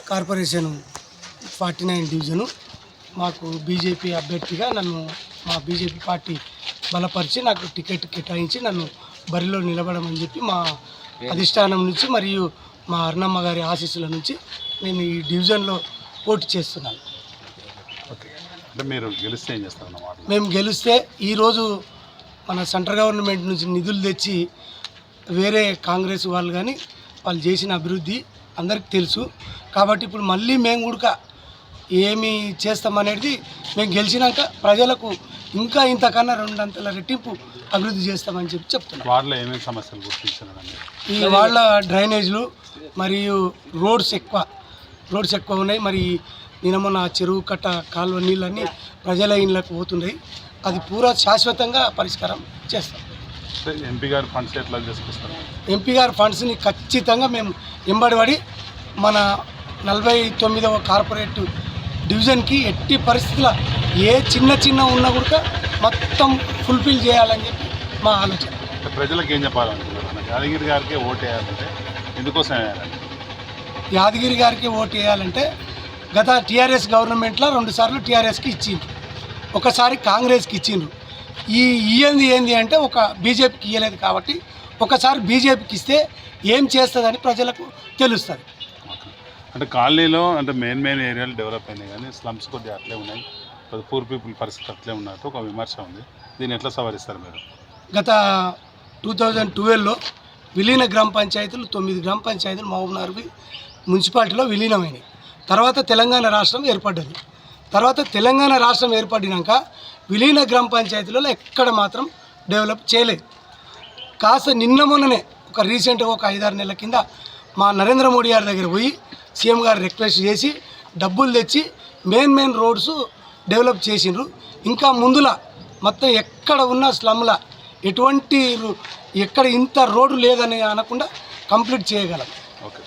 Corporation 49 division మాకు BJP అభ్యర్థిగా నన్ను మా బీజేపీ పార్టీ బలపరిచి నాకు టికెట్ కేటాయించి నన్ను బరిలో నిలబడమని చెప్పి మా అధిష్టానం నుంచి మరియు మా అర్ణమ్మ గారి ఆశీస్సుల నుంచి నేను ఈ డివిజన్లో పోటీ చేస్తున్నాను. మేము గెలిస్తే ఈరోజు మన సెంట్రల్ గవర్నమెంట్ నుంచి నిధులు తెచ్చి వేరే కాంగ్రెస్ వాళ్ళు కానీ వాళ్ళు చేసిన అభివృద్ధి అందరికీ తెలుసు. కాబట్టి ఇప్పుడు మళ్ళీ మేము కూడా ఏమి చేస్తామనేది మేము గెలిచినాక ప్రజలకు ఇంకా ఇంతకన్నా 2 అంతల రెట్టింపు అభివృద్ధి చేస్తామని చెప్తున్నాం. వాళ్ళ ఏమేమి సమస్యలు గుర్తించారండి? ఈ వాళ్ళ డ్రైనేజ్లు మరియు రోడ్స్ ఎక్కువ ఉన్నాయి. మరి నిన్న చెరువు కట్ట కాలువ నీళ్ళన్నీ ప్రజల ఇళ్ళకు పోతున్నాయి. అది పూరా శాశ్వతంగా పరిష్కారం చేస్తాం. ఎంపీ గారి ఫండ్స్ ఎట్లా తీసుకొస్తారు? ఎంపీ గారి ఫండ్స్ని ఖచ్చితంగా మేము ఎంబడిపడి మన 49వ కార్పొరేట్ డివిజన్కి ఎట్టి పరిస్థితుల్లో ఏ చిన్న ఉన్నా కూడా మొత్తం ఫుల్ఫిల్ చేయాలని చెప్పి మా ఆలోచన. ప్రజలకు ఏం చెప్పాలనుకుంటున్నారు? యాదగిరి గారికి ఓటు వేయాలంటే ఎందుకోసం వేయాలంటే? యాదగిరి గారికి ఓటు వేయాలంటే గత టీఆర్ఎస్ గవర్నమెంట్లో 2 సార్లు టీఆర్ఎస్కి ఇచ్చిండ్రు, ఒకసారి కాంగ్రెస్కి ఇచ్చిండ్రు. ఏంది అంటే ఒక బీజేపీకి ఇవ్వలేదు. కాబట్టి ఒకసారి బీజేపీకి ఇస్తే ఏం చేస్తుందని ప్రజలకు తెలుస్తుంది. అంటే కాలనీలో అంటే మెయిన్ ఏరియాలు డెవలప్ అయినాయి కానీ స్లమ్స్ కొద్దిగా అట్లే ఉన్నాయి, పూర్ పీపుల్ పరిస్థితి అట్లే ఉన్నట్టు ఒక విమర్శ ఉంది. దీన్ని ఎట్లా సవరిస్తారు మీరు? గత 2012లో విలీన గ్రామ పంచాయతీలు 9 గ్రామ పంచాయతీలు మహబూబ్నగర్ మున్సిపాలిటీలో విలీనమైనాయి. తర్వాత తెలంగాణ రాష్ట్రం ఏర్పడ్డది. తర్వాత తెలంగాణ రాష్ట్రం ఏర్పడినాక విలీన గ్రామ పంచాయతీలలో ఎక్కడ మాత్రం డెవలప్ చేయలేదు. కాస్త నిన్న మొన్ననే ఒక రీసెంట్గా ఒక 5-6 నెలల కింద మా నరేంద్ర మోడీ గారి దగ్గర పోయి సీఎం గారు రిక్వెస్ట్ చేసి డబ్బులు తెచ్చి మెయిన్ రోడ్స్ డెవలప్ చేసిండ్రు. ఇంకా ముందులా మొత్తం ఎక్కడ ఉన్న స్లమ్ల ఎక్కడ ఇంత రోడ్డు లేదని అనకుండా కంప్లీట్ చేయగలం. ఓకే.